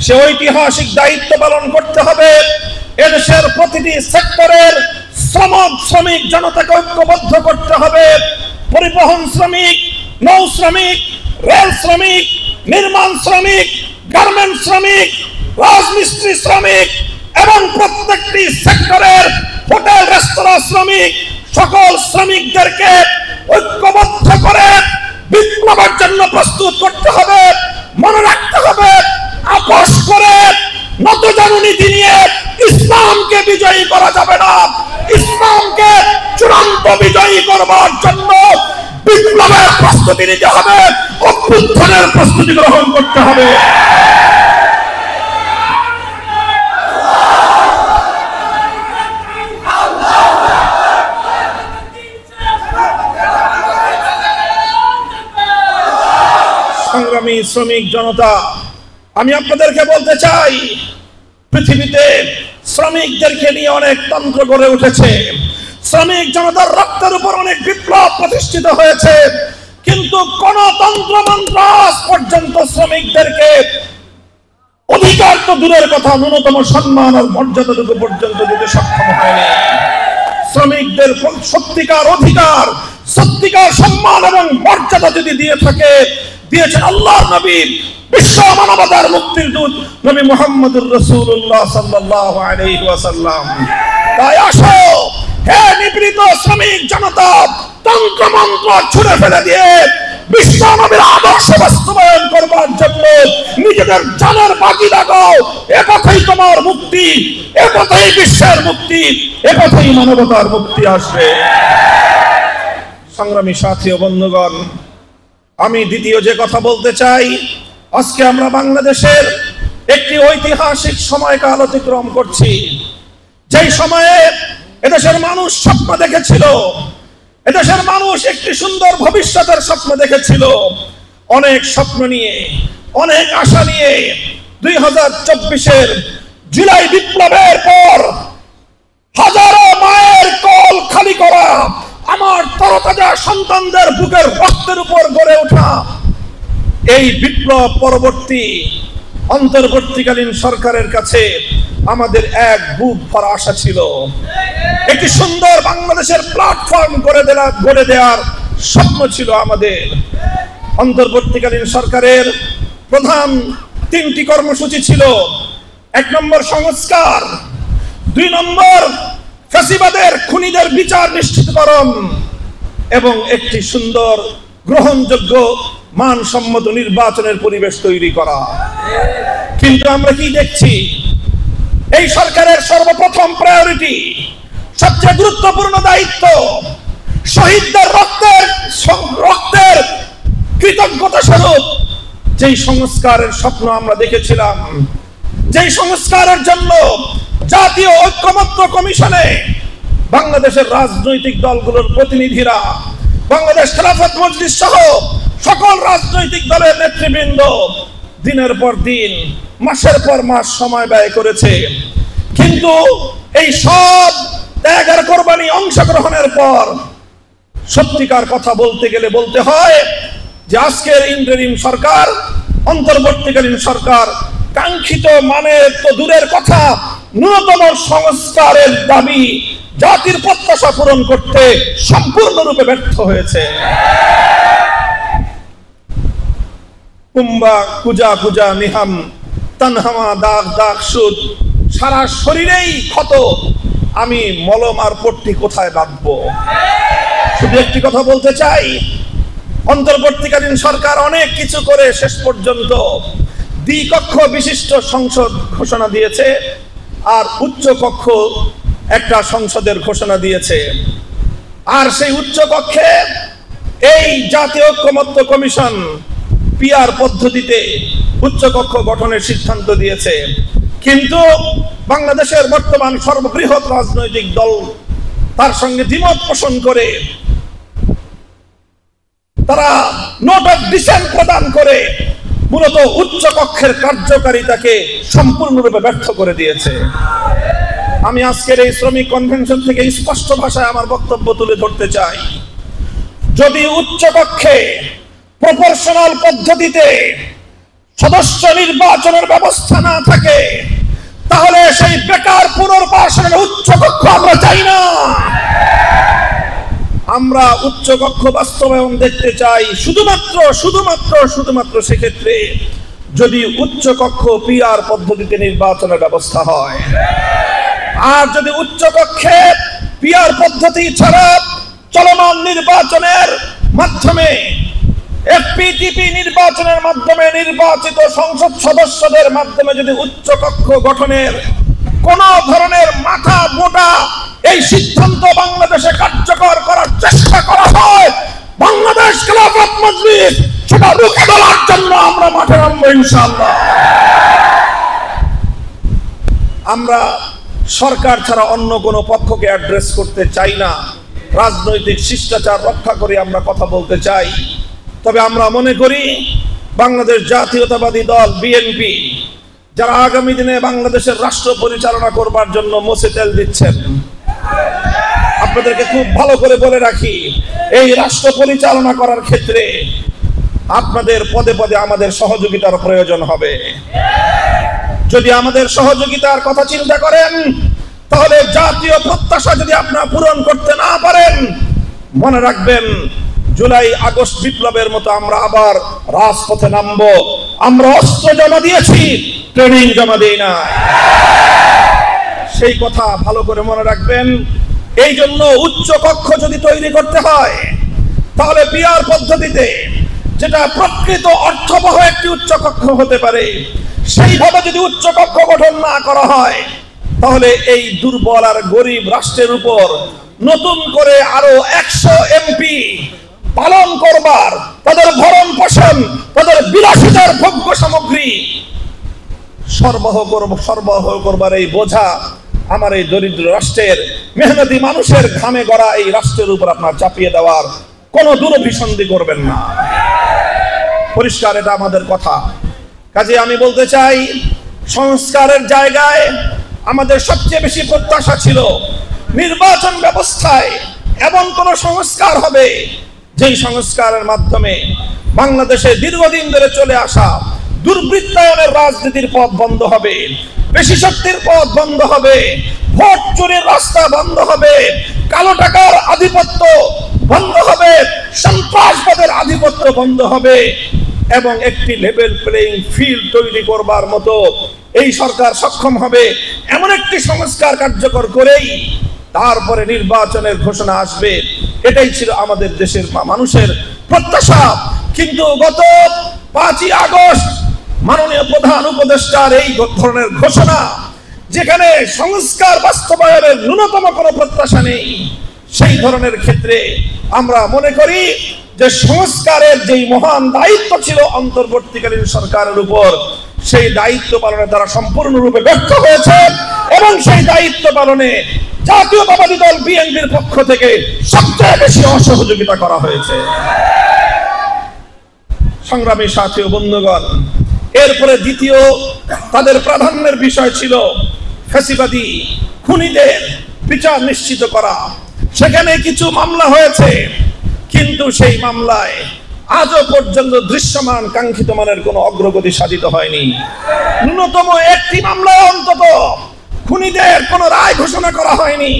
সে ঐতিহাসিক দায়িত্ব পালন করতে হবে। এদেশের প্রতিটি সেক্টরের শ্রমিক জনতাকে ঐক্যবদ্ধ করতে হবে। পরিবহন শ্রমিক, নৌ শ্রমিক, রেল শ্রমিক, নির্মাণ শ্রমিক, গার্মেন্ট শ্রমিক, রাজমিস্ত্রি শ্রমিক এবং প্রত্যেকটি সেক্টরের হোটেল রেস্তোরাঁ শ্রমিক, সকল শ্রমিকদেরকে ঐক্যবদ্ধ করে বিপ্লবের জন্য প্রস্তুত করতে হবে। মনে রাখতে হবে, আপোষ করে নতজানুনীতি নিয়ে ইসলামকে বিজয়ী করা যাবে না। ইসলামকে চূড়ান্ত বিজয়ী করবার জন্য বিপ্লবের প্রস্তুতি নিতে হবে, অভ্যুত্থানের প্রস্তুতি গ্রহণ করতে হবে। সংগ্রামী শ্রমিক জনতা, আমি আপনাদেরকে বলতে চাই, পৃথিবীতে শ্রমিকদেরকে নিয়ে অনেক তন্ত্র গড়ে উঠেছে। শ্রমিক জনতার রক্তের উপর অনেক বিপ্লব প্রতিষ্ঠিত হয়েছে, কিন্তু কোন তন্ত্র মন্ত্র আজ পর্যন্ত শ্রমিকদেরকে অধিকার তো দূরের কথা, ন্যূনতম সম্মান আর মর্যাদাটুকু পর্যন্ত দিতে সক্ষম হয়নি। শ্রমিকদের সত্যিকার অধিকার, সত্যিকার সম্মান এবং মর্যাদা যদি দিয়ে থাকে, দিয়েছেন আল্লাহর নবী, বিশ্ব মানবতার মুক্তির দূত নবী মুহাম্মদুর রাসূলুল্লাহ সাল্লাল্লাহু আলাইহি ওয়াসাল্লাম। তাই আসো হে নিপীড়িত শ্রমিক জনতা, তন্ত্র মন্ত্র ছুড়ে ফেলে দিয়ে বিশ্ব নবীর আদর্শ বাস্তবায়ন করবার জন্য নিজেদের জানের বাজি লাগাও। এ পথেই তোমার মুক্তি, এ পথেই বিশ্বের মুক্তি, এ পথেই মানবতার মুক্তি আসবে। সংগ্রামী সাথী ও বন্ধুগণ, আমি দ্বিতীয় যে কথা বলতে চাই, আজকে আমরা বাংলাদেশের একটি ঐতিহাসিক সময়কাল অতিক্রম করছি, যেই সময়ে এদেশের মানুষ স্বপ্ন দেখেছিল, এদেশের মানুষ একটি সুন্দর ভবিষ্যতের স্বপ্ন দেখেছিল। অনেক স্বপ্ন নিয়ে, অনেক আশা নিয়ে 2024-এর জুলাই বিপ্লবের পর হাজারো মায়ের কোল খালি করা, আমার তরতাজা সন্তানদের বুকের রক্তের উপর গড়ে ওঠা এই বিপ্লব পরবর্তী অন্তর্বর্তীকালীন সরকারের কাছে আমাদের এক বুক ভরা আশা ছিল। একটি সুন্দর বাংলাদেশের প্ল্যাটফর্ম গড়ে দেওয়ার স্বপ্ন ছিল আমাদের। অন্তর্বর্তীকালীন সরকারের প্রধান 3টি কর্মসূচি ছিল। 1 নম্বর সংস্কার, 2 নম্বর ফ্যাসিবাদের খুনিদের বিচার নিশ্চিতকরণ এবং একটি সুন্দর গ্রহণযোগ্য মানসম্মত নির্বাচনের পরিবেশ তৈরি করা। কিন্তু আমরা কি দেখছি? এই সরকারের সর্বপ্রথম প্রায়োরিটি, সবচেয়ে গুরুত্বপূর্ণ দায়িত্ব, শহীদদের রক্তের কৃতজ্ঞতা স্বরূপ যেই সংস্কারের স্বপ্ন আমরা দেখেছিলাম, যেই সংস্কারের জন্য জাতীয় ঐক্যমত্য কমিশনে বাংলাদেশের রাজনৈতিক দলগুলোর প্রতিনিধিরা, বাংলাদেশ খেলাফত মজলিস সহ সকল রাজনৈতিক দলের নেতৃবৃন্দ দিনের পর দিন, মাসের পর মাস সময় ব্যয় করেছে। কিন্তু এই সব ত্যাগ আর কোরবানি অংশগ্রহণের পর সত্যিকার কথা বলতে গেলে বলতে হয় যে আজকের ইন্টারিম সরকার, অন্তর্বর্তীকালীন সরকার কাঙ্ক্ষিত মানের তো দূরের কথা, ন্যূনতম সংস্কারের দাবি, জাতির প্রত্যাশা পূরণ করতে সম্পূর্ণরূপে ব্যর্থ হয়েছে। কুম্বা কুজা কুজা নিহাম তানহামা দাগ দাগ সুদ, সারা শরীরেই ক্ষত, আমি মলম আর পট্টি কোথায় বাঁধবো? শুধু একটি কথা বলতে চাই, অন্তর্বর্তীকালীন সরকার অনেক কিছু করে শেষ পর্যন্ত দ্বিকক্ষ বিশিষ্ট সংসদ ঘোষণা দিয়েছে আর উচ্চ কক্ষ একটা সংসদের ঘোষণা দিয়েছে। আর সেই উচ্চ কক্ষে এই জাতীয় ঐক্যমত্য কমিশন পিআর পদ্ধতিতে উচ্চ কক্ষ গঠনের সিদ্ধান্ত দিয়েছে। কিন্তু বাংলাদেশের বর্তমান সর্ববৃহৎ রাজনৈতিক দল তার সঙ্গে দ্বিমত পোষণ করে তারা নোট অফ ডিসেন্ট প্রদান করে মূলত উচ্চ কক্ষের কার্যকারিতাকে সম্পূর্ণরূপে ব্যর্থ করে দিয়েছে। আমি আজকের এই শ্রমিক কনভেনশন থেকে স্পষ্ট ভাষায় আমার বক্তব্য তুলে ধরতে চাই, যদি উচ্চ কক্ষে প্রপোর্শনাল পদ্ধতিতে সদস্য নির্বাচনের ব্যবস্থা না থাকে, তাহলে সেই বেকার পুনর্বাসনের উচ্চকক্ষ আমরা চাই না। আমরা উচ্চকক্ষ বাস্তবায়ন দেখতে চাই শুধুমাত্র সেক্ষেত্রে যদি উচ্চকক্ষ পিআর পদ্ধতিতে নির্বাচনের ব্যবস্থা হয়। আর যদি উচ্চকক্ষে পিআর পদ্ধতি ছাড়া চলমান নির্বাচনের মাধ্যমে এফপিটিপি নির্বাচনের মাধ্যমে নির্বাচিত সংসদ সদস্যদের মাধ্যমে যদি উচ্চকক্ষ গঠনের কোন ধরনের মাথা মোটা এই সিদ্ধান্ত বাংলাদেশে কার্যকর করার চেষ্টা করা হয়, বাংলাদেশ খেলাফত মজলিস সেটা রুখে দেওয়ার জন্য আমরা মাঠে নামবো ইনশাআল্লাহ। আমরা সরকার ছাড়া অন্য কোনো পক্ষকে অ্যাড্রেস করতে চাই না। রাজনৈতিক শিষ্টাচার রক্ষা করে আমরা কথা বলতে চাই। তবে আমরা মনে করি বাংলাদেশ জাতীয়তাবাদী দল বিএনপি যারা আগামী দিনে বাংলাদেশের রাষ্ট্র পরিচালনা করবার জন্য মোছে তেল দিচ্ছেন, আপনাদেরকে খুব ভালো করে বলে রাখি, এই রাষ্ট্র পরিচালনা করার ক্ষেত্রে আপনাদের পদে পদে আমাদের সহযোগিতার প্রয়োজন হবে। যদি আমাদের সহযোগিতার কথা চিন্তা করেন, তাহলে জাতীয় প্রত্যাশা যদি আপনারা পূরণ করতে না পারেন, মনে রাখবেন জুলাই আগস্ট বিপ্লবের মতো আমরা আবার রাজপথে নামবো। আমরা অস্ত্র জমা দিয়েছি, ট্রেনিং জমা দেই না। সেই কথা ভালো করে মনে রাখবেন। এই জন্য উচ্চ কক্ষ যদি তৈরি করতে হয়, তাহলে পিআর পদ্ধতিতে যেটা প্রকৃত অর্থবহ একটি উচ্চ কক্ষ হতে পারে, সেইভাবে যদি উচ্চ কক্ষ গঠন না করা হয়, তাহলে এই দুর্বল আর গরিব রাষ্ট্রের উপর নতুন করে আরো 100 এমপি পালন করবার, তাদের ভরণ পোষণ, তাদের বিলাসিতার ভোগ্য সামগ্রী সরবরাহ করবার এই বোঝা আমার এই দরিদ্র রাষ্ট্রের মেহনতি মানুষের ঘামে গড়া এই রাষ্ট্রের উপর আপনার চাপিয়ে দেওয়ার কোন দুরভিসন্ধি করবেন না। পরিষ্কার এটা আমাদের কথা। কাজে আমি বলতে চাই, সংস্কারের জায়গায় আমাদের সবচেয়ে বেশি প্রত্যাশা ছিল নির্বাচন ব্যবস্থায় এমন কোন সংস্কার হবে যেই সংস্কারের মাধ্যমে বাংলাদেশে দীর্ঘদিন ধরে চলে আসা দুর্বৃত্তায়নের রাজনীতির পথ বন্ধ হবে, পেশি শক্তির পথ বন্ধ হবে, ভোট চুরির রাস্তা বন্ধ হবে, কালো টাকার আধিপত্য বন্ধ হবে, সন্ত্রাসবাদের আধিপত্য বন্ধ হবে এবং একটি লেভেল প্লেইং ফিল্ড তৈরি করবার মতো এই সরকার সক্ষম হবে। এমন একটি সংস্কার কার্যকর করেই তারপরে নির্বাচনের ঘোষণা আসবে। এটাই ছিল আমাদের দেশের মানুষের প্রত্যাশা। কিন্তু গত 5ই আগস্ট মাননীয় প্রধান উপদেষ্টার এই ধরনের ঘোষণা, যেখানে সংস্কার বাস্তবায়নের ন্যূনতম কোনো প্রত্যাশা নেই, সেই ধরনের ক্ষেত্রে আমরা মনে করি যে সংস্কারের যেই মহান দায়িত্ব ছিল অন্তর্বর্তীকালীন সরকারের উপর, সেই দায়িত্ব পালনে তারা সম্পূর্ণরূপে ব্যর্থ হয়েছে এবং সেই দায়িত্ব পালনে জাতীয়তাবাদী দল বিএনপির পক্ষ থেকে সবচেয়ে বেশি অসহযোগিতা করা হয়েছে। সংগ্রামী সাথী ও বন্ধুগণ, এরপরে দ্বিতীয় তাদের প্রাধান্যের বিষয় ছিল ফ্যাসিবাদী খুনিদের বিচার নিশ্চিত করা। সেখানে কিছু মামলা হয়েছে, কিন্তু সেই মামলায় আজও পর্যন্ত দৃশ্যমান কাঙ্ক্ষিত মানের কোনো অগ্রগতি সাধিত হয়নি। ন্যূনতম একটি মামলায় অন্তত খুনিদের কোনো রায় ঘোষণা করা হয়নি।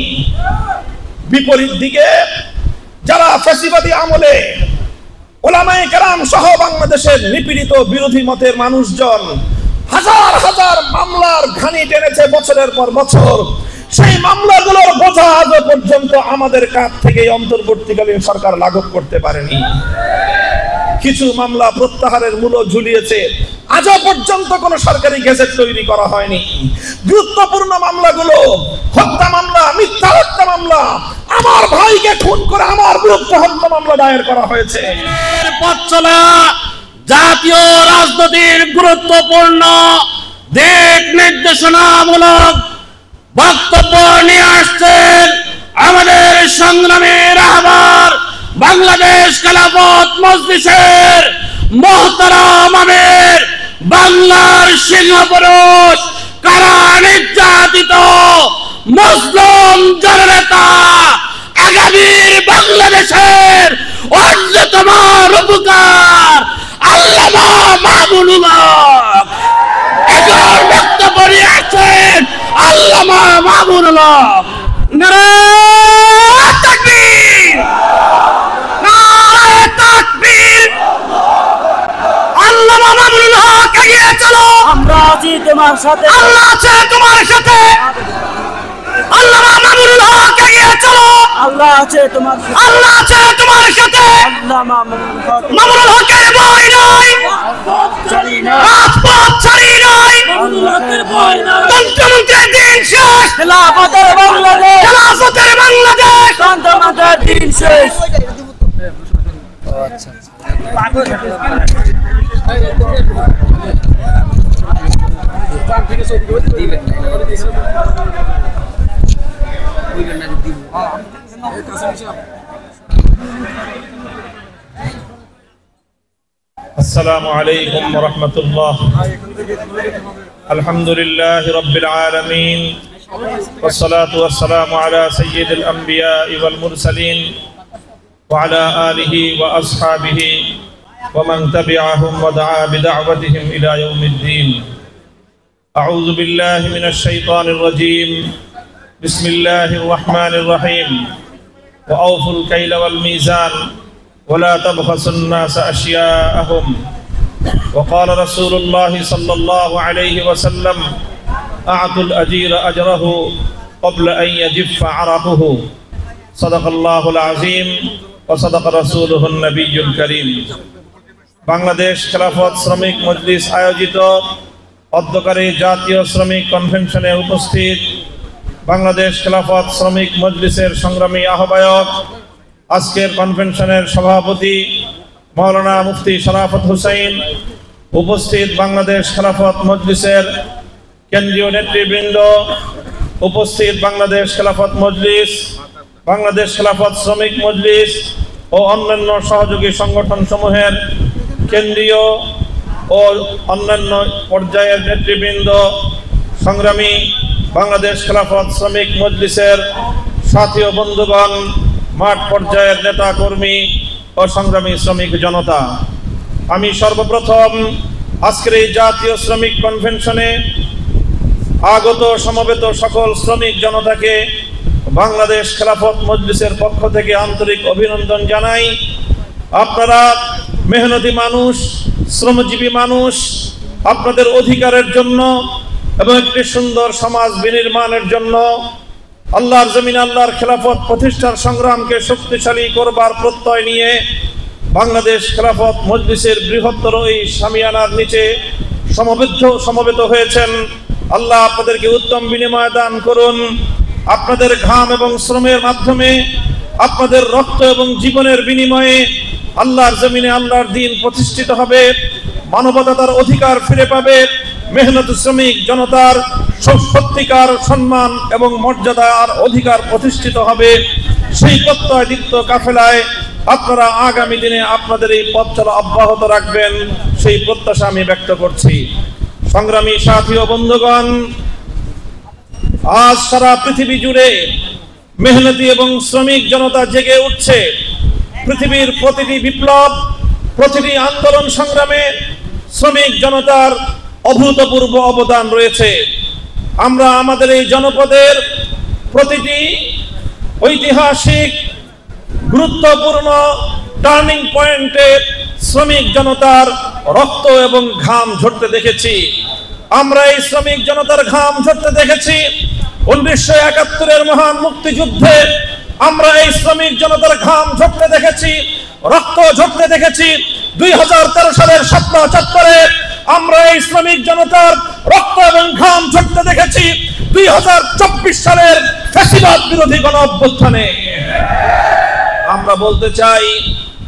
বিপরীত দিকে যারা ফ্যাসিবাদী আমলে ওলামায়ে কেরাম সহ বাংলাদেশের নিপীড়িত বিরোধী মতের মানুষজন হাজার হাজার মামলার ঘানি টেনেছে বছরের পর বছর, সেই মামলাগুলোর বোঝা আজও পর্যন্ত আমাদের কাছ থেকে অন্তর্বর্তীকালীন সরকার লাঘব করতে পারেনি। কিছু মামলা প্রত্যাহারের মূল্য ঝুলিয়েছে, আজও পর্যন্ত কোনো সরকারি গেজেট তৈরি করা হয়নি। গুরুত্বপূর্ণ মামলাগুলো, হত্যা মামলা, মিথ্যা হত্যা মামলা, আমার ভাইকে খুন করে আমার বিরুদ্ধে হত্যা মামলা দায়ের করা হয়েছে। পথ চলা জাতীয় রাজনীতির গুরুত্বপূর্ণ দিক নির্দেশনামূলক বক্তব্য নিয়ে আসছেন আমাদের সংগ্রামী রাহবার বাংলাদেশ খেলাফত মজলিসের মোহতারাম আমির, বাংলার সিংহপুরুষ, কারা নির্যাতিত মুসলিম জননেতা, আগামীর বাংলাদেশের অন্যতম রূপকার আল্লামা মামুনুল হক। এখন বক্তব্য নিয়ে আসছেন আল্লামা মামুনুল হক। নারায়ে তাকবীর, নারায়ে তাকবীর। আল্লামা মামুনুল হক, এগিয়ে চলো। আমরা আছি তোমার সাথে, আল্লাহ আছে তোমার সাথে। আল্লামা মামুনুল হক, এগিয়ে চলো। আল্লাহ আছে তোমার সাথে, আল্লাহ আছে তোমার সাথে। আল্লাহ মামুনুল হক মামুনুল হকের ভয় নাই, জানি না, রাজপথ ছাড়ি নাই, মামুনুল হকের ভয় নাই। তন্ত্রমন্ত্রের দিন শেষ, খেলাফতের বাংলাদেশ, খেলাফতের বাংলাদেশ। তন্ত্রমন্ত্রের দিন শেষ। السلام عليكم ورحمة الله. الحمد لله رب العالمين، والصلاة والسلام على سيد الأنبياء والمرسلين وعلى آله وأصحابه ومن تبعهم ودعا بدعوتهم إلى يوم الدين. أعوذ بالله من الشيطان الرجيم. بسم الله الرحمن الرحيم. وأوفوا الكيل والميزان ولا تبخسوا الناس أشياءهم. وقال رسول الله صلى الله عليه وسلم: أعطوا الأجير أجره قبل أن يجف عرقه. صدق الله العظيم وصدق رسوله النبي الكريم. বাংলাদেশ খেলাফত শ্রমিক মজলিস আয়োজিত অধ্যকারী জাতীয় শ্রমিক কনভেনশনে উপস্থিত বাংলাদেশ খেলাফত শ্রমিক মজলিসের সংগ্রামী আহ্বায়ক, আজকের কনভেনশনের সভাপতি মাওলানা মুফতি শরাফত হুসাইন, উপস্থিত বাংলাদেশ খেলাফত মজলিসের কেন্দ্রীয় নেতৃবৃন্দ, উপস্থিত বাংলাদেশ খেলাফত মজলিস, বাংলাদেশ খেলাফত শ্রমিক মজলিস ও অন্যান্য সহযোগী সংগঠন সমূহের কেন্দ্রীয় ও অন্যান্য পর্যায়ের নেতৃবৃন্দ, সংগ্রামী বাংলাদেশ খেলাফত শ্রমিক মজলিসের সাথী ও বন্ধুগণ, মাঠ পর্যায়ের নেতা কর্মী ও সংগ্রামী শ্রমিক জনতা, আমি সর্বপ্রথম আজকের এই জাতীয় শ্রমিক কনভেনশনে আগত সমবেত সকল শ্রমিক জনতাকে বাংলাদেশ খেলাফত মজলিসের পক্ষ থেকে আন্তরিক অভিনন্দন জানাই। আপনারা মেহনতি মানুষ, শ্রমজীবী মানুষ, আপনাদের অধিকারের জন্য এবং একটি সুন্দর সমাজ বিনির্মাণের জন্য আল্লাহর জমিনে আল্লাহর খেলাফত প্রতিষ্ঠার সংগ্রামকে শক্তিশালী করবার প্রত্যয় নিয়ে বাংলাদেশ খেলাফত মজলিসের বৃহত্তর এই শামিয়ানার নিচে সমবেত হয়েছেন। আল্লাহ আপনাদেরকে উত্তম বিনিময় দান করুন। আপনাদের ঘাম এবং শ্রমের মাধ্যমে, আপনাদের রক্ত এবং জীবনের বিনিময়ে আল্লাহর জমিনে আল্লাহর দ্বীন প্রতিষ্ঠিত হবে, মানবতা তার অধিকার ফিরে পাবে, মেহনত শ্রমিক জনতার সত্যিকার সম্মান এবং মর্যাদার অধিকার প্রতিষ্ঠিত হবে। সেই প্রত্যয়দীপ্ত কাফেলায় আপনারা আগামী দিনে আপনাদের এই পথ চলা অব্যাহত রাখবেন, সেই প্রত্যাশা আমি ব্যক্ত করছি। সংগ্রামী সাথী ও বন্ধুগণ, আজ সারা পৃথিবী জুড়ে মেহনতি এবং শ্রমিক জনতা জেগে উঠছে। পৃথিবীর প্রতিটি বিপ্লব, প্রতিটি আন্দোলন সংগ্রামে শ্রমিক জনতার অভূতপূর্ব অবদান রয়েছে। আমরা আমাদের এই জনপদের প্রতিটি ঐতিহাসিক গুরুত্বপূর্ণ টার্নিং পয়েন্টে শ্রমিক জনতার রক্ত এবং ঘাম ঝরতে দেখেছি। আমরা এই শ্রমিক জনতার ঘাম ঝরতে দেখেছি 1971-এর মহান মুক্তিযুদ্ধে। আমরা এই শ্রমিক জনতার ঘাম ঝরতে দেখেছি, রক্ত ঝরতে দেখেছি 2013 সালের শাপলা চত্বরে। আমরা এই শ্রমিক জনতার রক্ত এবং ঘাম ঝরতে দেখেছি 2024 সালের ফ্যাসিবাদ বিরোধী গণ অভ্যুত্থানে। আমরা বলতে চাই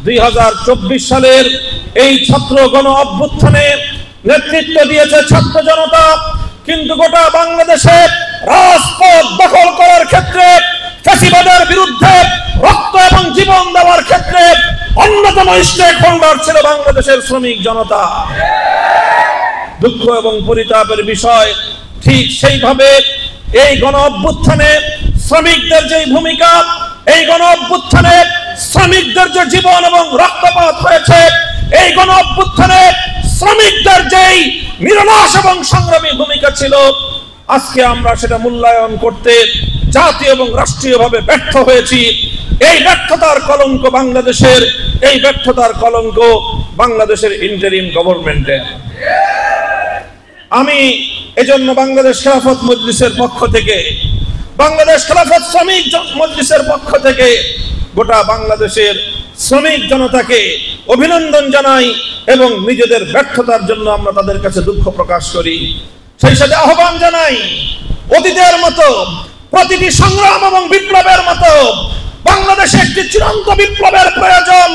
2024 সালের এই ছাত্র গণ অভ্যুত্থানে নেতৃত্ব দিয়েছে ছাত্র জনতা, কিন্তু গোটা বাংলাদেশে রাজপথ দখল করার ক্ষেত্রে, ফ্যাসিবাদের বিরুদ্ধে রক্ত এবং জীবন দেওয়ার ক্ষেত্রে অন্যতম স্টেক হোল্ডার ছিল বাংলাদেশের শ্রমিক জনতা। দুঃখ এবং পরিতাপের বিষয়, ঠিক সেইভাবে এই গণ অভ্যুত্থানে শ্রমিকদের যে ভূমিকা, এই গণ অভ্যুত্থানে শ্রমিকদের যে জীবন এবং রক্তপাত হয়েছে, এই গণ অভ্যুত্থানে শ্রমিকদের যেই নিরলস এবং সংগ্রামী ভূমিকা ছিল, আজকে আমরা সেটা মূল্যায়ন করতে জাতীয় এবং রাষ্ট্রীয়ভাবে ব্যর্থ হয়েছি। এই ব্যর্থতার কলঙ্ক বাংলাদেশের, এই ব্যর্থতার কলঙ্ক বাংলাদেশের ইন্টারিম গভর্নমেন্টের। আমি এজন্য বাংলাদেশ খেলাফত মজলিসের পক্ষ থেকে, বাংলাদেশ খেলাফত শ্রমিক মজলিসের পক্ষ থেকে গোটা বাংলাদেশের শ্রমিক জনতাকে অভিনন্দন জানাই এবং নিজেদের ব্যর্থতার জন্য আমরা তাদের কাছে দুঃখ প্রকাশ করি। সেই সাথে আহ্বান জানাই, অতীতের মতো প্রতিটি সংগ্রাম এবং বিপ্লবের মতো বাংলাদেশে একটি চূড়ান্ত বিপ্লবের প্রয়োজন।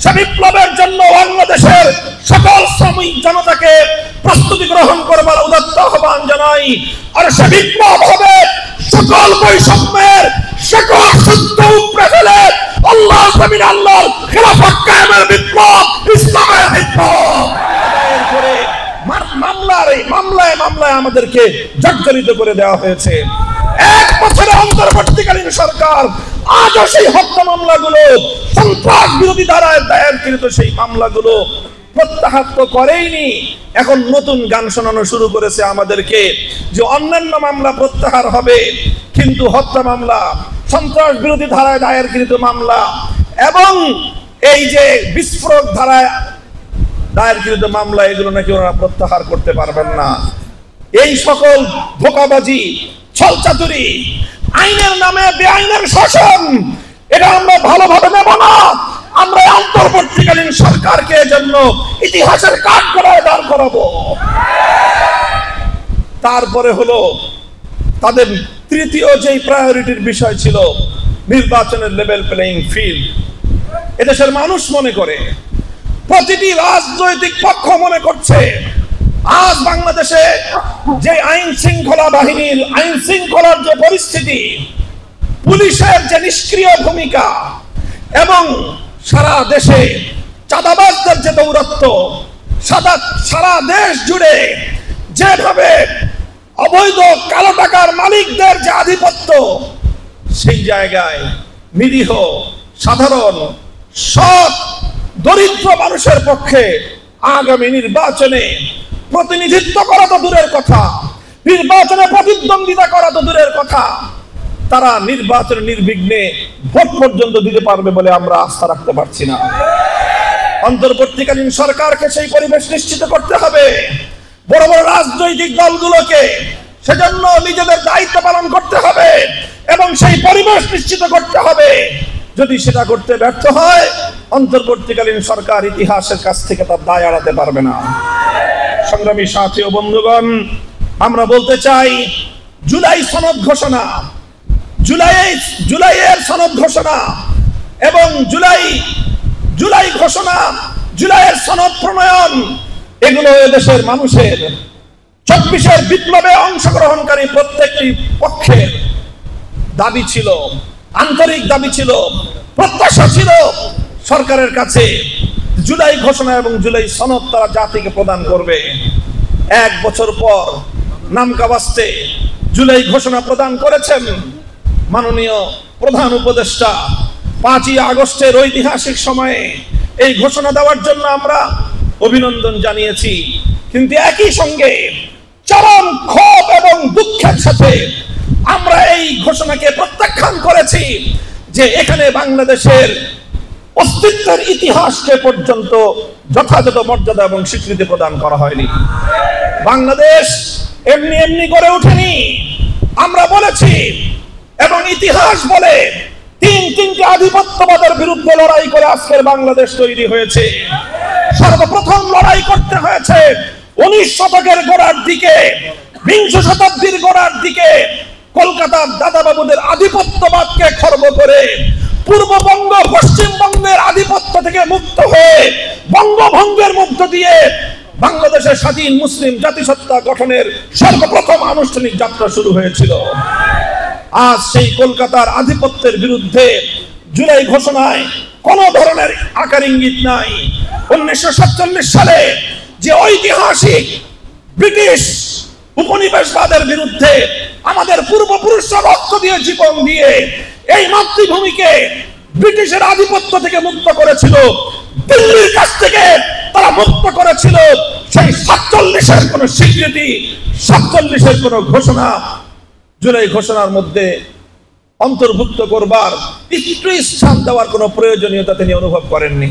সে বিপ্লবের জন্য বাংলাদেশের সকল শ্রমিক জনতাকে প্রস্তুতি গ্রহণ করবার উদাত্ত আহ্বান জানাই। আর সে বিপ্লব হবে সকল বৈষম্যের, সকল সত্য উপড়ে ফেলে আল্লাহ জমিন আল্লাহর খেলাফত কায়েমের বিপ্লব, ইসলামের বিপ্লব। মামলায় আমাদেরকে জর্জরিত করে দেওয়া হয়েছে। এক বছরে অন্তর্বর্তীকালীন সরকার আজও সেই হত্যা মামলাগুলো, সন্ত্রাস বিরোধী ধারায় দায়েরকৃত সেই মামলাগুলো প্রত্যাহার তো করেইনি, এখন নতুন গান শোনানো শুরু করেছে আমাদেরকে যে অন্যান্য মামলা প্রত্যাহার হবে, কিন্তু হত্যা মামলা, সন্ত্রাস বিরোধী ধারায় দায়েরকৃত মামলা এবং এই যে বিস্ফোরক ধারায় দায়েরকৃত মামলা, এগুলো নাকি ওরা প্রত্যাহার করতে পারবেন না। এই সকল ধোঁকাবাজি, ছলচাতুরি, আইনের নামে বেআইনের শাসন, এটা আমরা ভালোভাবে নেব না। আমরা অন্তর্বর্তীকালীন সরকারকে জন্য ইতিহাসের কাঠগড়ায় দাঁড় করাবো। তারপরে হলো তাদের তৃতীয় যে প্রায়োরিটির বিষয় ছিল নির্বাচনের লেভেল প্লেইং ফিল্ড। এদেশের মানুষ মনে করে, প্রতিটি রাজনৈতিক পক্ষ মনে করছে, আজ বাংলাদেশে যে আইন শৃঙ্খলা বাহিনীর, আইন শৃঙ্খলার যে পরিস্থিতি, পুলিশের যে নিষ্ক্রিয় ভূমিকা এবং সারা দেশে চাঁদাবাজদের যে দৌরাত্ম্য, সারা দেশ জুড়ে যেভাবে অবৈধ কালো টাকার মালিকদের যে আধিপত্য, সেই জায়গায় নিরীহ সাধারণ সৎ দরিদ্র মানুষের পক্ষে আগামী নির্বাচনে প্রতিনিধিত্ব করা তো দূরের কথা, নির্বাচনে প্রতিদ্বন্দ্বিতা করা তো দূরের কথা, তারা নির্বাচনে নির্বিঘ্নে ভোট পর্যন্ত দিতে পারবে বলে আমরা আস্থা রাখতে পারছি না। অন্তর্বর্তীকালীন সরকারকে সেই পরিবেশ নিশ্চিত করতে হবে, বড় বড় রাজনৈতিক দলগুলোকে সেজন্য নিজেদের দায়িত্ব পালন করতে হবে এবং সেই পরিবেশ নিশ্চিত করতে হবে। যদি সেটা করতে ব্যর্থ হয়, অন্তর্বর্তীকালীন সরকার ইতিহাসের কাছ থেকে তার দায় এড়াতে পারবে না। সংগ্রামী সাথী ও বন্ধুগণ, আমরা বলতে চাই, জুলাই সনদ ঘোষণা, জুলাইয়ের সনদ ঘোষণা এবং জুলাই ঘোষণা, জুলাইয়ের সনদ প্রণয়ন, এগুলো এদেশের মানুষের 24-এর বিপ্লবে অংশগ্রহণকারী প্রত্যেকটি পক্ষের দাবি ছিল, আন্তরিক দাবি ছিল, প্রত্যাশা ছিল সরকারের কাছে। জুলাই ঘোষণা এবং জুলাই সনদ তারা জাতিকে প্রদান করবে। 1 বছর পর নামকাওয়াস্তে জুলাই ঘোষণা প্রদান করেছেন মাননীয় প্রধান উপদেষ্টা। 5ই আগস্টের ঐতিহাসিক সময়ে এই ঘোষণা দেওয়ার জন্য আমরা অভিনন্দন জানিয়েছি, কিন্তু একই সঙ্গে চরম ক্ষোভ এবং দুঃখের সাথে আমরা এই ঘোষণাকে প্রত্যাখ্যান করেছি যে এখানে বাংলাদেশের অস্তিত্বের ইতিহাসকে পর্যন্ত যথাযথ মর্যাদা এবং স্বীকৃতি প্রদান করা হয়নি। বাংলাদেশ এমনি এমনি গড়ে ওঠেনি, আমরা বলেছি এবং ইতিহাস বলে তিনটি আধিপত্যবাদের বিরুদ্ধে লড়াই করে আজকের বাংলাদেশ তৈরি হয়েছে। সর্বপ্রথম লড়াই করতে হয়েছে 19 শতকের গোড়ার দিকে, 20 শতাব্দীর গোড়ার দিকে কলকাতার দাদাবাবুদের আধিপত্যবাদকে খর্ব করে পূর্ববঙ্গ পশ্চিমবঙ্গের আধিপত্য থেকে মুক্ত হয়ে বঙ্গভঙ্গের মধ্য দিয়ে বাংলাদেশের স্বাধীন মুসলিম জাতিসত্তা গঠনের সর্বপ্রথম আনুষ্ঠানিক যাত্রা শুরু হয়েছিল। আজ সেই কলকাতার আধিপত্যের বিরুদ্ধে জুলাই ঘোষণায় কোন ধরনের আকার ইঙ্গিত নাই। 1947 সালে যে ঐতিহাসিক ব্রিটিশ উপনিবেশবাদের বিরুদ্ধে আমাদের পূর্বপুরুষরা রক্ত দিয়ে, জীবন দিয়ে এই মাতৃভূমিকে ব্রিটিশের আধিপত্য থেকে মুক্ত করেছিল, দিল্লির কাছ থেকে তারা মুক্ত করেছিল, সেই 47-এর কোন স্বীকৃতি, 47-এর কোন ঘোষণা জুলাই ঘোষণার মধ্যে অন্তর্ভুক্ত করবার একটু স্থান দেওয়ার কোন প্রয়োজনীয়তা তিনি অনুভব করেননি।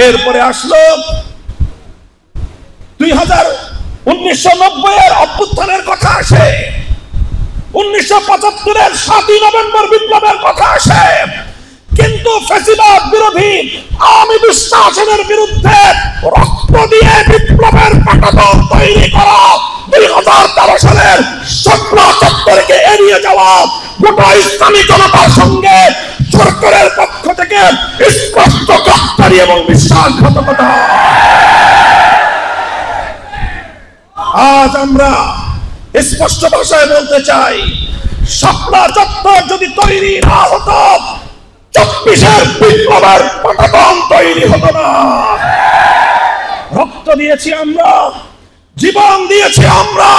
এরপরে আসলো 1990-এর অভ্যুত্থানের কথা আসে, 1975-এর 7ই নভেম্বর বিপ্লবের কথা আসে, কিন্তু ফ্যাসিবাদ বিরোধী আওয়ামী দুঃশাসনের বিরুদ্ধে রক্ত দিয়ে বিপ্লবের পতাকা তৈরি করা 2013 সালের 17/7-কে এড়িয়ে যাওয়া গোটা ইসলামী জনতার সঙ্গে সরকারের পক্ষ থেকে স্পষ্ট গাদ্দারি এবং বিশ্বাসঘাতকতা। আজ আমরা স্পষ্ট ভাষায় বলতে চাই, শাপলা চত্বর যদি তৈরি না হতো, 24-এর বিপ্লবের পতাকা তৈরি হতো না। রক্ত দিয়েছি আমরা, জীবন দিয়েছি আমরা,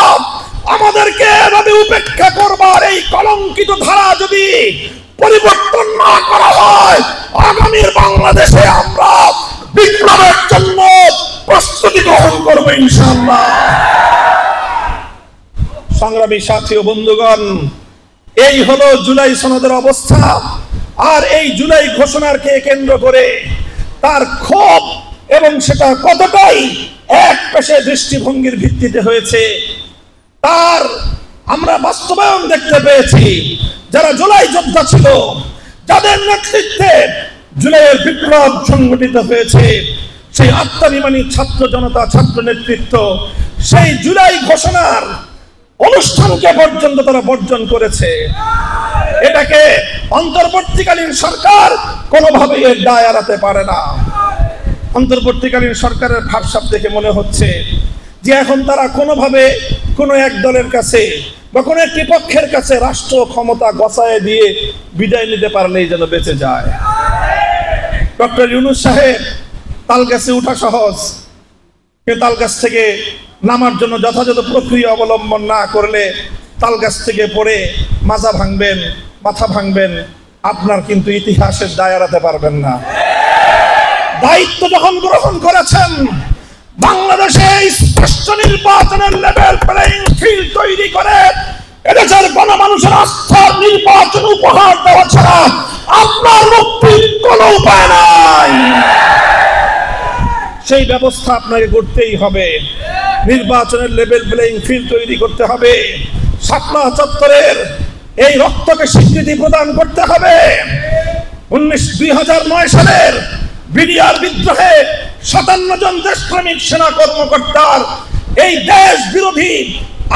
আমাদেরকে এভাবে উপেক্ষা করবার এই কলঙ্কিত ধারা যদি পরিবর্তন না করা হয়, আগামীর বাংলাদেশে আমরা বিপ্লবের জন্য প্রস্তুতি গ্রহণ করবো ইনশাআল্লাহ। সংগ্রামী সাথী ও বন্ধুগণ, এই হলো জুলাই সনদের অবস্থা। আর এই জুলাই ঘোষণাকে কেন্দ্র করে তার ক্ষোভ এবং সেটা কতটাই এক পেশে দৃষ্টিভঙ্গির ভিত্তিতে হয়েছে তার আমরা বাস্তবায়ন দেখতে পেয়েছি। যারা জুলাই যোদ্ধা ছিল, যাদের নেতৃত্বে জুলাইয়ের বিপ্লব সংগঠিত হয়েছে, সেই আত্মাভিমানী ছাত্র জনতা, ছাত্র নেতৃত্ব সেই জুলাই ঘোষণার অনুষ্ঠানকে পর্যন্ত তারা বর্জন করেছে। এটাকে অন্তর্বর্তীকালীন সরকার কোনোভাবেই এর দায় এড়াতে পারে না। অন্তর্বর্তীকালীন সরকারের ভাবসাব দেখে মনে হচ্ছে যে এখন তারা কোনোভাবে কোনো এক দলের কাছে বা কোনো একটি পক্ষের কাছে রাষ্ট্র ক্ষমতা গছায় দিয়ে বিদায় নিতে পারলেই যেন বেঁচে যায়। ডক্টর ইউনূস সাহেব তালগাছে উঠা সহজ, কিন্তু তালগাছ থেকে নামার জন্য যথাযথ প্রক্রিয়া অবলম্বন না করলে তালগাছ থেকে পড়ে মাজা ভাঙবেন, মাথা ভাঙবেন, আপনার কিন্তু ইতিহাসের দায় এড়াতে পারবেন না। দায়িত্ব যখন গ্রহণ করেছেন, বাংলাদেশে স্পষ্ট নির্বাচনের লেভেল প্লেইং ফিল্ড তৈরি করে এদেশের গণমানুষের আস্থার নির্বাচন উপহার দেওয়া ছাড়া আপনার মুক্তির কোনো উপায় নাই। সেই ব্যবস্থা আপনাকে করতেই হবে। নির্বাচনের লেভেল প্লেইং ফিল্ড তৈরি করতে হবে। শাপলা চত্বরের এই রক্তকে স্বীকৃতি প্রদান করতে হবে। 2009 সালের বিডিআর বিদ্রোহে 57 জন দেশপ্রেমিক সেনা কর্মকর্তার এই দেশ বিরোধী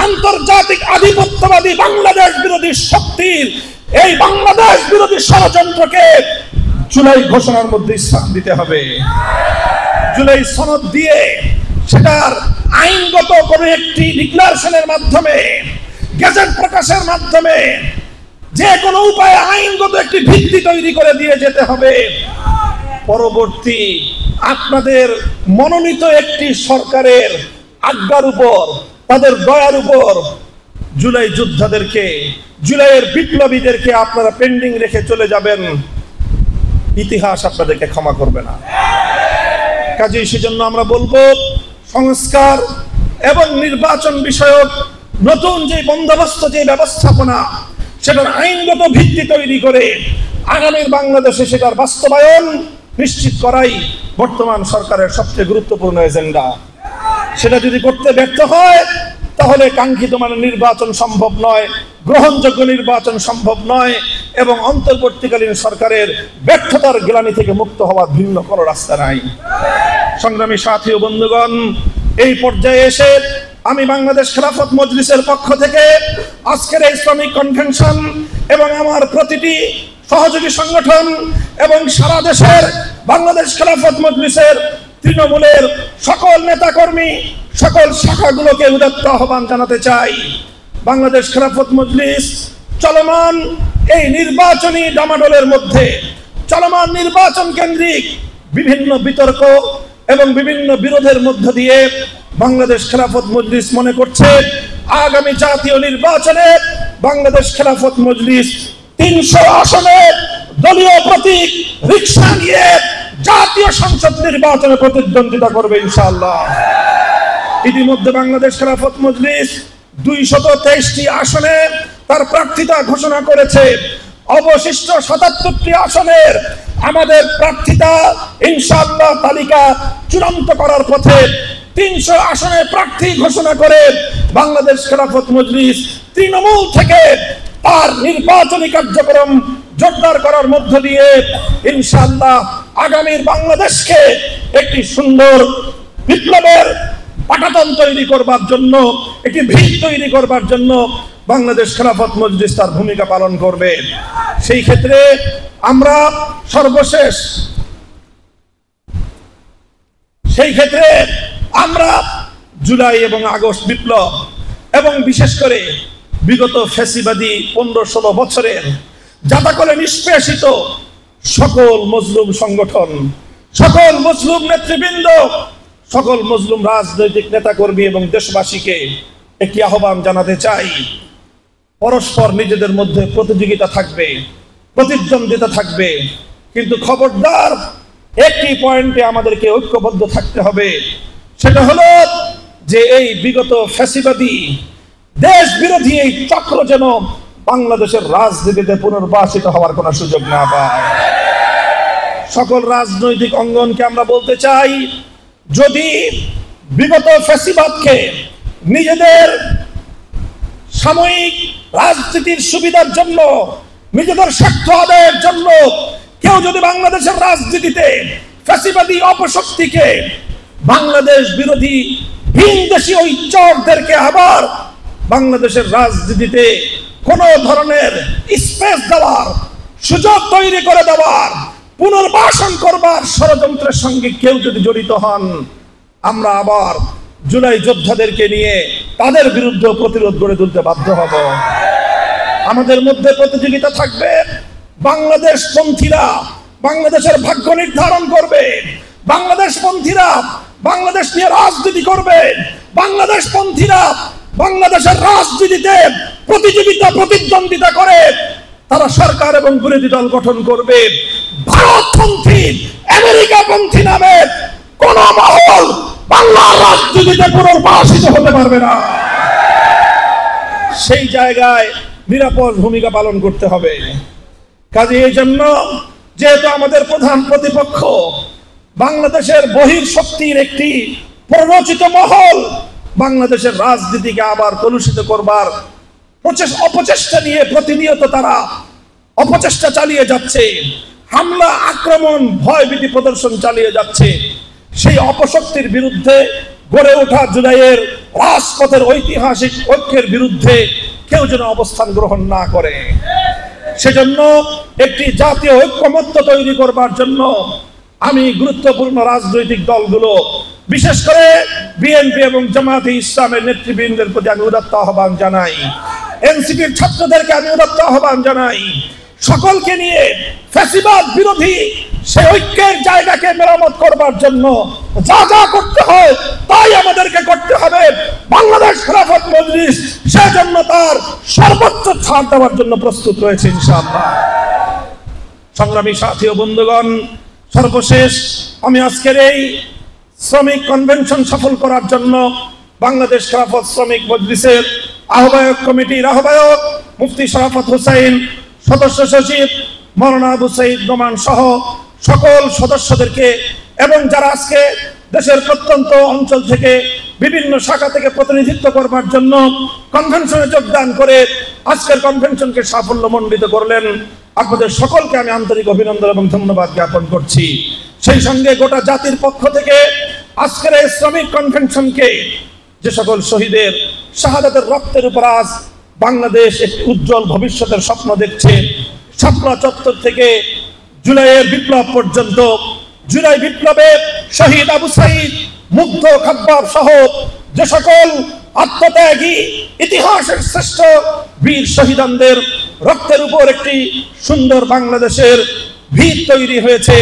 আন্তর্জাতিক আধিপত্যবাদী বাংলাদেশ বিরোধী শক্তির এই বাংলাদেশ বিরোধী ষড়যন্ত্রকে জুলাই ঘোষণার মধ্যে স্থান দিতে হবে। জুলাই সনদ দিয়ে সেটার আইনগত কোনো একটি ডিক্লারেশনের মাধ্যমে, গেজেট প্রকাশের মাধ্যমে, যে কোনো উপায়ে আইনগত একটি ভিত্তি তৈরি করে দিয়ে যেতে হবে। পরবর্তী আপনাদের মনোনীত একটি সরকারের আজ্ঞার উপর, তাদের দয়ার উপর জুলাই যোদ্ধাদেরকে, জুলাইয়ের বিপ্লবীদেরকে আপনারা পেন্ডিং রেখে চলে যাবেন, ইতিহাস আপনাদেরকে ক্ষমা করবে না। কাজেই সেজন্য আমরা বলবো, সংস্কার এবং নির্বাচন বিষয়ক নতুন যে বন্দোবস্ত, যে ব্যবস্থাপনা, সেটার আইনগত ভিত্তি তৈরি করে আগামীর বাংলাদেশে সেটার বাস্তবায়ন নিশ্চিত করাই বর্তমান সরকারের সবচেয়ে গুরুত্বপূর্ণ এজেন্ডা। সেটা যদি করতে ব্যর্থ হয়, তাহলে কাঙ্ক্ষিত মানের নির্বাচন সম্ভব নয়, গ্রহণযোগ্য নির্বাচন সম্ভব নয়, এবং অন্তর্বর্তীকালীন সরকারের ব্যর্থতার গ্লানি থেকে মুক্ত হওয়ার ভিন্ন কোনো রাস্তা নাই। সংগ্রামী সাথী ও বন্ধুগণ, এই পর্যায়ে এসে আমি বাংলাদেশ খেলাফত মজলিসের পক্ষ থেকে আজকের এই ইসলামিক কনভেনশন এবং আমার প্রতিটি সহযোগী সংগঠন এবং সারা দেশের বাংলাদেশ খেলাফত মজলিসের তৃণমূলের সকল নেতাকর্মী, সকল শাখাগুলোকে উদাত্ত আহ্বান জানাতে চাই। বাংলাদেশ খেলাফত মজলিস চলমান এই নির্বাচনী ডামাডোলের মধ্যে, চলমান নির্বাচন কেন্দ্রিক বিভিন্ন বিতর্ক এবং বিভিন্ন বিরোধের মধ্য দিয়ে বাংলাদেশ খেলাফত মজলিস মনে করছে আগামী জাতীয় নির্বাচনে বাংলাদেশ খেলাফত মজলিস 300 আসনে দলীয় প্রতীক রিকশা নিয়ে জাতীয় সংসদ নির্বাচনে প্রতিদ্বন্দ্বিতা করবে ইনশাআল্লাহ। ইতিমধ্যে বাংলাদেশ খেলাফত মজলিস 223টি আসনে তার প্রার্থিতা ঘোষণা করেছে। অবশিষ্ট 77টি আসনের আমাদের প্রার্থিতা ইনশাআল্লাহ তালিকা চূড়ান্ত করার পথে। 300 আসনে প্রার্থী ঘোষণা করে বাংলাদেশ খেলাফত মজলিস তৃণমূল থেকে তার নির্বাচনী কার্যক্রম জোরদার করার মধ্য দিয়ে ইনশাআল্লাহ আগামীর বাংলাদেশকে একটি সুন্দর বিপ্লবের পাটাতন তৈরি করবার জন্য, একটি ভিত তৈরি করবার জন্য বাংলাদেশ খেলাফত মজলিস তার ভূমিকা পালন করবে। সেই ক্ষেত্রে আমরা সর্বশেষ জুলাই এবং আগস্ট বিপ্লব এবং বিশেষ করে বিগত ফ্যাসিবাদী 15-16 বছরের জাতাকলে নিষ্পেষিত সকল মজলুম সংগঠন, সকল মজলুম নেতৃবৃন্দ, সকল মজলুম রাজনৈতিক নেতাকর্মী এবং দেশবাসীকে একটি আহ্বান জানাতে চাই। পরস্পর নিজেদের মধ্যে প্রতিযোগিতা থাকবে, প্রতিদ্বন্দ্বিতা থাকবে, কিন্তু খবরদার একটি পয়েন্টে আমাদেরকে ঐক্যবদ্ধ থাকতে হবে। সেটা হলো যে এই বিগত ফ্যাসিবাদী দেশ বিরোধী এই চক্র যেন বাংলাদেশের রাজনীতিতে পুনর্বাসিত হওয়ার কোনো সুযোগ না পায়। সকল রাজনৈতিক অঙ্গনকে আমরা বলতে চাই, যদি বিগত ফ্যাসিবাদকে নিজেদের সাময়িক রাজনীতির সুবিধার জন্য, নিজেদের স্বার্থ আদায়ের জন্য কেউ যদি বাংলাদেশের রাজনীতিতে ফ্যাসিবাদী অপশক্তিকে, বাংলাদেশ বিরোধী ভিনদেশী ওই চরদেরকে আবার বাংলাদেশের রাজনীতিতে কোন ধরনের স্পেস দেওয়ার, সুযোগ তৈরি করে দেওয়ার, পুনর্বাসন করবার ষড়যন্ত্রের সঙ্গে কেউ যদি জড়িত হন, আমরা আবার জুলাই যোদ্ধাদেরকে নিয়ে তাদের বিরুদ্ধে প্রতিরোধ গড়ে তুলতে বাধ্য হব। আমাদের মধ্যে প্রতিযোগিতা থাকবে। বাংলাদেশ পন্থীরা বাংলাদেশের ভাগ্য নির্ধারণ করবে, বাংলাদেশ পন্থীরা বাংলাদেশ নিয়ে রাজনীতি করবে, বাংলাদেশ পন্থীরা বাংলাদেশের রাজনীতিতে প্রতিদ্বন্দ্বিতা করে তারা সরকার এবং বিরোধী দল গঠন করবে। ভারতপন্থী, আমেরিকাপন্থী নামে কোন মহল বাংলার রাজনীতিতে পুনর্বাসিত হতে পারবে না। সেই জায়গায় নিরাপদ ভূমিকা পালন করতে হবে। কাজে এই জন্য যেহেতু আমাদের প্রধান প্রতিপক্ষ বাংলাদেশের বহির শক্তির একটি প্ররোচিত মহল বাংলাদেশের রাজনীতিকে আবার কলুষিত করবার অপচেষ্টা নিয়ে প্রতিনিয়ত তারা অপচেষ্টা চালিয়ে যাচ্ছে, হামলা, আক্রমণ, ভয়ভীতি প্রদর্শন চালিয়ে যাচ্ছে। সেই অপশক্তির বিরুদ্ধে গড়ে ওঠা জুলাইয়ের রাজপথের ঐতিহাসিক ঐক্যের বিরুদ্ধে কেউ যেন অবস্থান গ্রহণ না করে। সেজন্য একটি জাতীয় ঐক্যমত্য তৈরি করবার জন্য আমি গুরুত্বপূর্ণ রাজনৈতিক দলগুলো, বিশেষ করে বিএনপি এবং জামায়াতে ইসলামের নেতৃবৃন্দের প্রতি আমি উদাত্ত আহ্বান জানাই। এনসিপির ছাত্রদেরকে আমি উদাত্ত আহ্বান জানাই। সকলকে নিয়ে ফ্যাসিবাদ বিরোধী সেই ঐক্যের জায়গাকে মেরামত করবার জন্য যা যা করতে হয় তাই আমাদেরকে করতে হবে। বাংলাদেশ খেলাফত মজলিস সেজন্য তার সর্বোচ্চ ছাড় দেওয়ার জন্য প্রস্তুত রয়েছে ইনশাআল্লাহ। সংগ্রামী সাথী ও বন্ধুগণ, সর্বশেষ আমি আজকের এই শ্রমিক কনভেনশন সফল করার জন্য বাংলাদেশ খেলাফত শ্রমিক মজলিসের আহ্বায়ক কমিটির আহ্বায়ক মুফতি শরাফত হোসেন, সদস্য সচিব মাওলানা আবু সাইদ নোমান সহ সকল সদস্যদেরকে এবং যারা আজকে দেশের প্রত্যন্ত অঞ্চল থেকে বিভিন্ন শাখা থেকে প্রতিনিধিত্ব করবার জন্য কনভেনশনে যোগদান করে আজকের কনভেনশনকে সাফল্যমণ্ডিত করলেন, আপনাদের সকলকে আমি আন্তরিক অভিনন্দন এবং ধন্যবাদ জ্ঞাপন করছি। সেই সঙ্গে গোটা জাতির পক্ষ থেকে আজকের এই শ্রমিক কনভেনশনকে যে সকল শহীদের শাহাদাতের রক্তের উপর আজ বাংলাদেশ একটি উজ্জ্বল ভবিষ্যতের স্বপ্ন দেখছে, শাপলা চত্বর থেকে জুলাইয়ের বিপ্লব পর্যন্ত, জুলাই বিপ্লবে শহীদ আবু সাইদ, মুগ্ধ খাব্বাব সহ যে সকল আত্মত্যাগী ইতিহাসের শ্রেষ্ঠ বীর শহীদানদের রক্তের উপর একটি সুন্দর বাংলাদেশের ভিত তৈরি হয়েছে,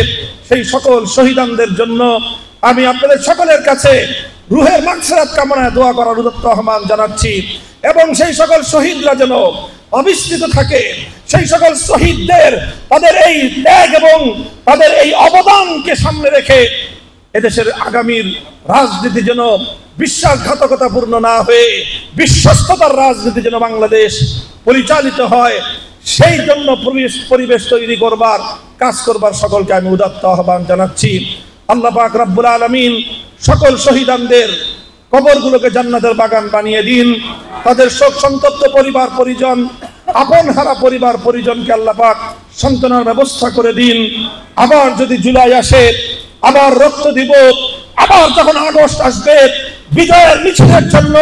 সেই সকল শহীদানদের জন্য আমি আপনাদের সকলের কাছে রুহের মাগফিরাত কামনায় দোয়া করার উদাত্ত আহ্বান জানাচ্ছি এবং সেই সকল শহীদরা যেন অবিস্মৃত থাকে, সেই সকল শহীদদের তাদের এই ত্যাগ এবং তাদের এই অবদানকে সামনে রেখে এদেশের আগামীর রাজনীতি যেন বিশ্বাসঘাতকতাপূর্ণ না হয়ে বিশ্বস্ততার রাজনীতি যেন বাংলাদেশ পরিচালিত হয়, সেই জন্য পরিবেশ তৈরি করবার কাজ করবার সকলকে আমি উদাত্ত আহ্বান জানাচ্ছি। আল্লাহ পাক রব্বুল আলামিন সকল শহীদানদের কবরগুলোকে জান্নাতের বাগান বানিয়ে দিন। তাদের শোক সন্তপ্ত পরিবার পরিজন, আপন হারা পরিবার পরিজনকে আল্লাহ পাক সান্ত্বনার ব্যবস্থা করে দিন। আবার যদি জুলাই আসে, আবার রক্ত দিব, আবার যখন আগস্ট আসবে, বিজয়ের মিছিলের জন্য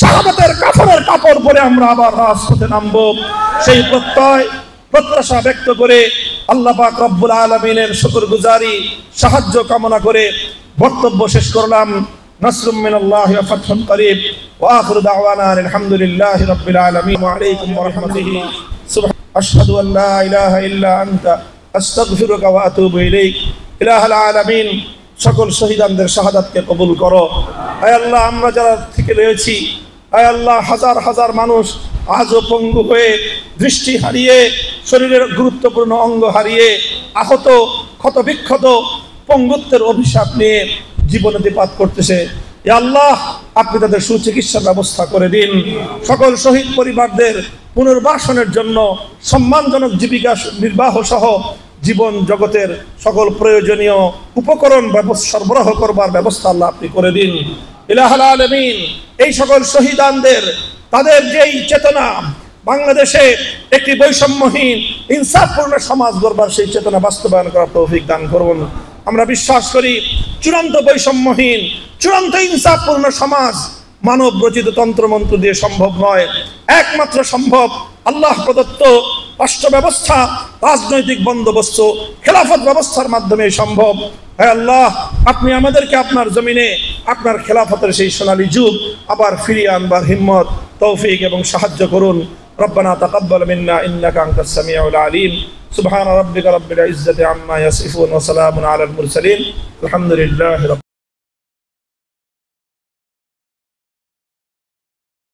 শাহাদাতের কাফনের কাপড় পরে আমরা আবার রাজপথে নামবো, সেই প্রত্যাশা ব্যক্ত করে আল্লাহ পাক রব্বুল আলামিনের শুকরগুজারি সাহায্য কামনা করে বক্তব্য শেষ করলাম। নাসরুম মিনাল্লাহি ওয়া ফাতহুন করিব ওয়া আখিরু দাওয়ানা আলহামদুলিল্লাহি রাব্বিল আলামিন ওয়া আলাইকুম ওয়া রাহমাতুল্লাহি আশহাদু আল লা ইলাহা ইল্লা আনতা আস্তাগফিরুকা ওয়া আতুবু ইলাইক। ইলাহুল আলামিন, সকল শহীদানদের শাহাদাতকে কবুল করো। আয় আল্লাহ, আমরা যারা থেকে রয়েছি, আয় আল্লাহ, হাজার হাজার মানুষ আজও পঙ্গু হয়ে, দৃষ্টি হারিয়ে, শরীরের গুরুত্বপূর্ণ অঙ্গ হারিয়ে, আহত, ক্ষতবিক্ষত, পঙ্গুত্বের অভিশাপ নিয়ে জীবনাতিপাত করতেছে। ইয়া আল্লাহ, আপনি তাদের সুচিকিৎসার ব্যবস্থা করে দিন। সকল শহীদ পরিবারদের পুনর্বাসনের জন্য সম্মানজনক জীবিকা নির্বাহ সহ জীবন জগতের সকল প্রয়োজনীয় উপকরণ সরবরাহ করবার ব্যবস্থা আল্লাহ আপনি করে দিন। ইলাহুল আলামিন, এই সকল শহীদানদের তাদের যেই চেতনা, বাংলাদেশে একটি বৈষম্যহীন ইনসাফপূর্ণ সমাজ গড়বার সেই চেতনা বাস্তবায়ন করার তৌফিক দান করুন। আমরা বিশ্বাস করি চূড়ান্ত বৈষম্যহীন, চূড়ান্ত ইনসাফপূর্ণ সমাজ মানব রচিত তন্ত্রমন্ত্র দিয়ে সম্ভব নয়। একমাত্র সম্ভব আল্লাহ প্রদত্ত রাষ্ট্র ব্যবস্থা, রাজনৈতিক বন্দোবস্ত, খেলাফত ব্যবস্থার মাধ্যমে সম্ভব। হে আল্লাহ, আপনি আমাদেরকে আপনার জমিনে আপনার খেলাফতের সেই সোনালী যুগ আবার ফিরিয়ে আনবার হিম্মত, তৌফিক এবং সাহায্য করুন। রব্বানা তাকাব্বাল মিন্না ইন্নাকা আনতাস সামিউল আলিম। সুবহান রাব্বিকা রাব্বিল ইজ্জাতি আম্মা ইয়াসিফুন ওয়া সালামুন আলাল মুরসালিন। আলহামদুলিল্লাহি